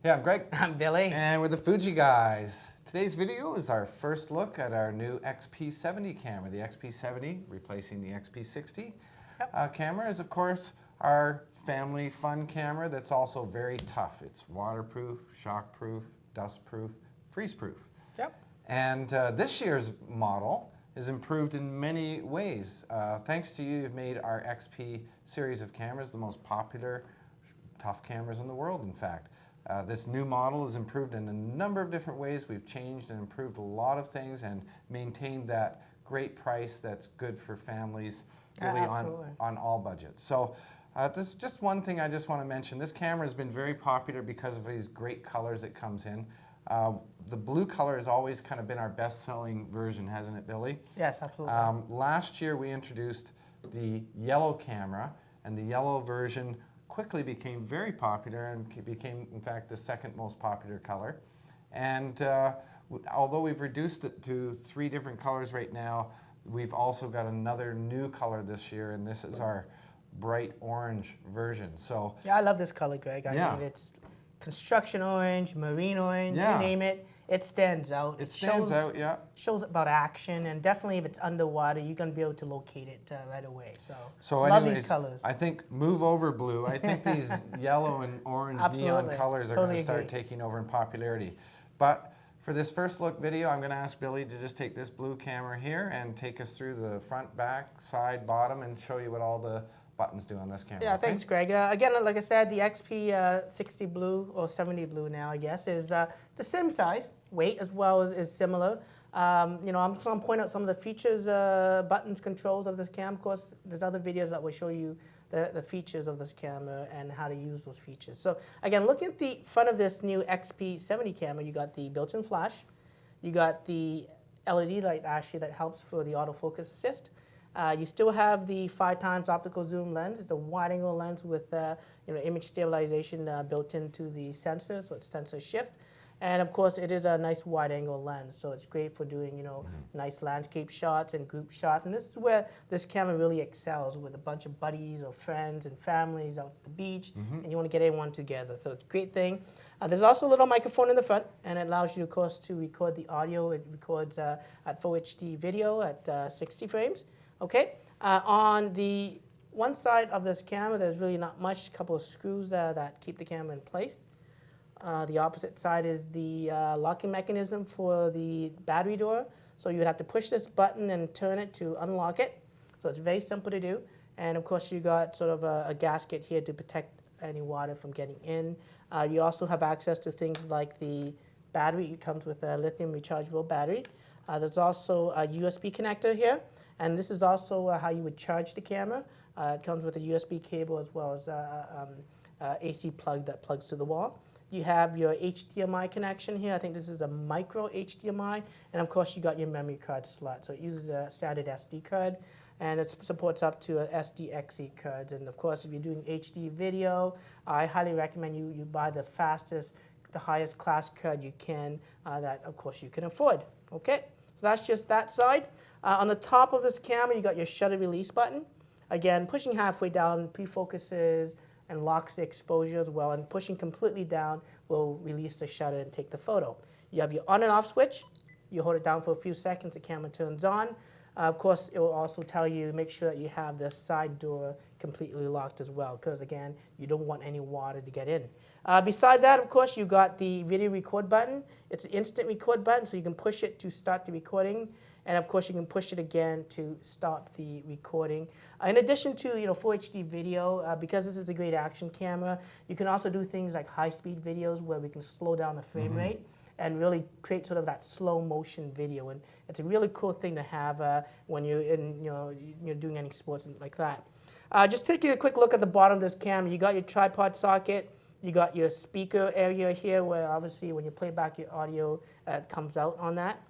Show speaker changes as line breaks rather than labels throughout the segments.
Yeah, I'm Greg.
I'm Billy.
And we're the Fuji Guys. Today's video is our first look at our new XP70 camera. The XP70 replacing the XP60 camera is, of course, our family fun camera that's also very tough. It's waterproof, shockproof, dustproof, freeze-proof.
Yep.
And this year's model is improved in many ways. Thanks to you, you've made our XP series of cameras the most popular tough cameras in the world, in fact. This new model is improved in a number of different ways. We've changed and improved a lot of things and maintained that great price that's good for families really on all budgets. So this is just one thing I just want to mention. This camera has been very popular because of these great colors it comes in. The blue color has always kind of been our best-selling version, hasn't it, Billy?
Yes, absolutely.
Last year we introduced the yellow camera, and the yellow version quickly became very popular and became, in fact, the second most popular color. And although we've reduced it to 3 different colors right now, we've also got another new color this year, and this is our bright orange version. So
yeah, I love this color, Greg. I mean, it's construction orange, marine orange, you name it. It stands out.
It stands out,
Shows about action, and definitely if it's underwater, you're going to be able to locate it right away. So
anyways,
love these colors.
I think move over blue. I think these yellow and orange neon colors are going to start taking over in popularity. But for this first look video, I'm going to ask Billy to just take this blue camera here and take us through the front, back, side, bottom, and show you what all the buttons do on this camera.
Yeah, thanks, Greg. Again, like I said, the XP60 blue, or 70 blue now, I guess, is the same size. Weight as well is similar. You know, I'm just going to point out some of the features, buttons, controls of this camera. Of course, there's other videos that will show you the features of this camera and how to use those features. So again, looking at the front of this new XP70 camera, you got the built-in flash. You got the LED light, actually, that helps for the autofocus assist. You still have the 5x optical zoom lens. It's a wide-angle lens with image stabilization built into the sensor, so it's sensor shift. And of course, it is a nice wide-angle lens, so it's great for doing nice landscape shots and group shots. And this is where this camera really excels, with a bunch of buddies or friends and families out at the beach, and you want to get everyone together. So it's a great thing. There's also a little microphone in the front, and it allows you, of course, to record the audio. It records at full HD video at 60 frames. Okay. On the one side of this camera, there's really not much. A couple of screws that keep the camera in place. The opposite side is the locking mechanism for the battery door. So you would have to push this button and turn it to unlock it. So it's very simple to do. And of course, you got sort of a gasket here to protect any water from getting in. You also have access to things like the battery. It comes with a lithium rechargeable battery. There's also a USB connector here. And this is also how you would charge the camera. It comes with a USB cable as well as AC plug that plugs to the wall. You have your HDMI connection here. I think this is a micro HDMI. And of course, you got your memory card slot. So it uses a standard SD card, and it supports up to a SDXC cards. And of course, if you're doing HD video, I highly recommend you buy the fastest, the highest class card you can that, of course, you can afford. Okay, so that's just that side. On the top of this camera, you got your shutter release button. Again, pushing halfway down pre-focuses and locks the exposure as well, and pushing completely down will release the shutter and take the photo. You have your on and off switch. You hold it down for a few seconds, the camera turns on. Of course, it will also tell you, make sure that you have the side door completely locked as well, because again, you don't want any water to get in. Beside that, of course, you got the video record button. It's an instant record button, so you can push it to start the recording. And of course, you can push it again to stop the recording. In addition to full HD video, because this is a great action camera, you can also do things like high-speed videos where we can slow down the frame rate and really create sort of that slow motion video. And it's a really cool thing to have when you're you're doing any sports like that. Just taking a quick look at the bottom of this camera, you got your tripod socket. You got your speaker area here, where obviously when you play back your audio, it comes out on that.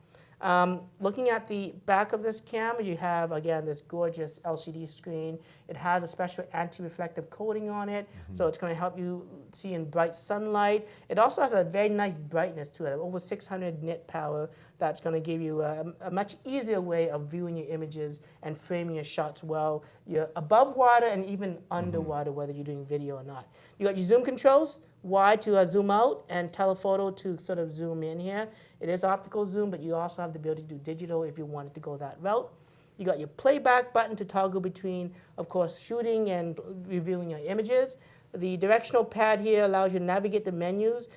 Looking at the back of this camera, you have, again, this gorgeous LCD screen. It has a special anti-reflective coating on it, so it's going to help you see in bright sunlight. It also has a very nice brightness to it, over 600 nit power. That's going to give you a much easier way of viewing your images and framing your shots well. You're above water and even underwater, whether you're doing video or not. You got your zoom controls, wide to zoom out, and telephoto to sort of zoom in here. It is optical zoom, but you also have the ability to do digital if you wanted to go that route. You got your playback button to toggle between, of course, shooting and reviewing your images. The directional pad here allows you to navigate the menus.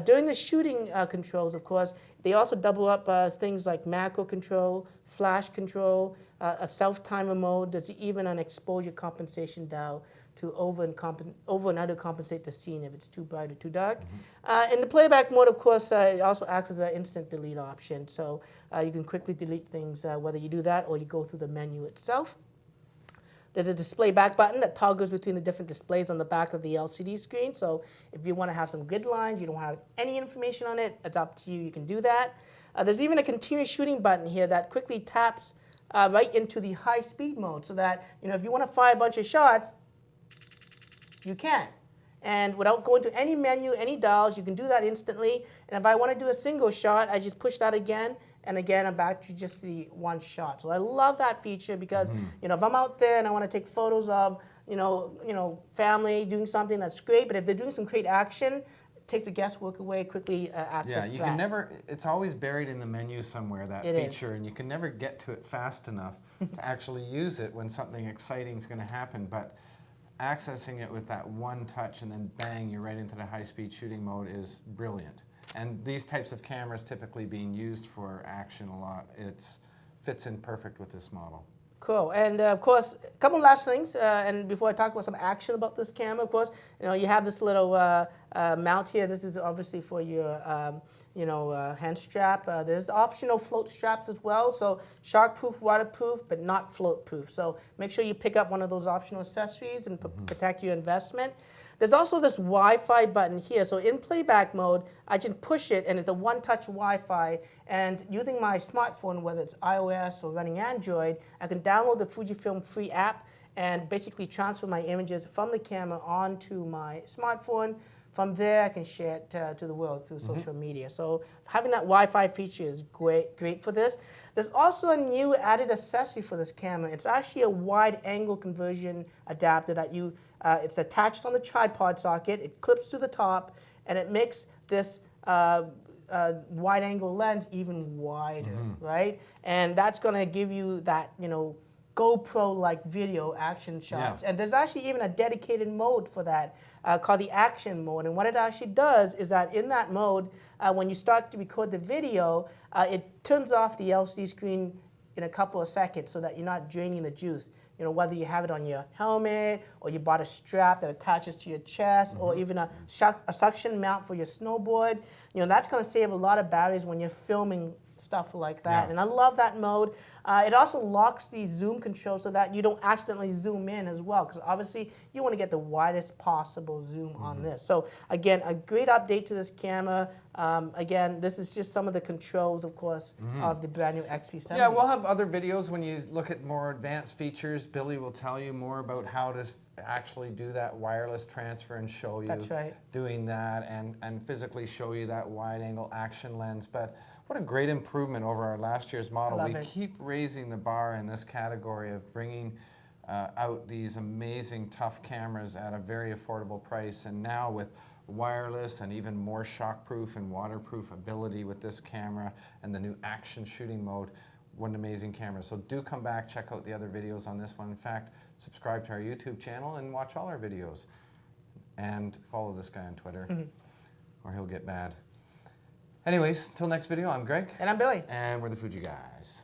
During the shooting controls, of course, they also double up things like macro control, flash control, a self-timer mode. There's even an exposure compensation dial to over and under compensate the scene if it's too bright or too dark. In the playback mode, of course, it also acts as an instant delete option. So you can quickly delete things, whether you do that or you go through the menu itself. There's a display back button that toggles between the different displays on the back of the LCD screen. So if you want to have some grid lines, you don't have any information on it, it's up to you, you can do that. There's even a continuous shooting button here that quickly taps right into the high speed mode so that, if you want to fire a bunch of shots, you can. And without going to any menu, any dials, you can do that instantly. And if I want to do a single shot, I just push that again, and again, I'm back to just the one shot. So I love that feature because, if I'm out there and I want to take photos of, family doing something, that's great. But if they're doing some great action, it takes the guesswork away, quickly access
Yeah, you
that.
can never, it's always buried in the menu somewhere, that
It
feature, and you can never get to it fast enough to actually use it when something exciting is going to happen. But accessing it with that one touch and then bang, you're right into the high-speed shooting mode is brilliant. And these types of cameras typically being used for action a lot. It fits in perfect with this model.
Cool. And of course, a couple last things. And before I talk about some action about this camera, of course, you have this little mount here. This is obviously for your hand strap. There's optional float straps as well. So shark-proof, waterproof, but not float-proof. So make sure you pick up one of those optional accessories and protect your investment. There's also this Wi-Fi button here. So in playback mode, I just push it, and it's a one-touch Wi-Fi. And using my smartphone, whether it's iOS or running Android, I can download the Fujifilm free app and basically transfer my images from the camera onto my smartphone. From there, I can share it to the world through social media. So having that Wi-Fi feature is great for this. There's also a new added accessory for this camera. It's actually a wide-angle conversion adapter that it's attached on the tripod socket. It clips to the top, and it makes this wide-angle lens even wider, right? And that's going to give you that, GoPro-like video action shots.
Yeah.
And there's actually even a dedicated mode for that called the action mode. And what it actually does is that in that mode, when you start to record the video, it turns off the LCD screen in a couple of seconds so that you're not draining the juice. Whether you have it on your helmet or you bought a strap that attaches to your chest or even a suction mount for your snowboard, that's going to save a lot of batteries when you're filming stuff like that.
Yeah.
And I love that mode. It also locks the zoom control so that you don't accidentally zoom in as well, because obviously you want to get the widest possible zoom on this. So again, a great update to this camera. Again, this is just some of the controls, of course, of the brand new XP70.
Yeah, we'll have other videos when you look at more advanced features. Billy will tell you more about how to actually do that wireless transfer and show you
That's right.
doing that and physically show you that wide-angle action lens. But what a great improvement over our last year's model.
Love
We
it.
keep raising the bar in this category of bringing out these amazing tough cameras at a very affordable price. And now with wireless and even more shockproof and waterproof ability with this camera and the new action shooting mode, what an amazing camera. So do come back, check out the other videos on this one. In fact, subscribe to our YouTube channel and watch all our videos. And follow this guy on Twitter or he'll get mad. Anyways, till next video, I'm Greg.
And I'm Billy.
And we're the Fuji Guys.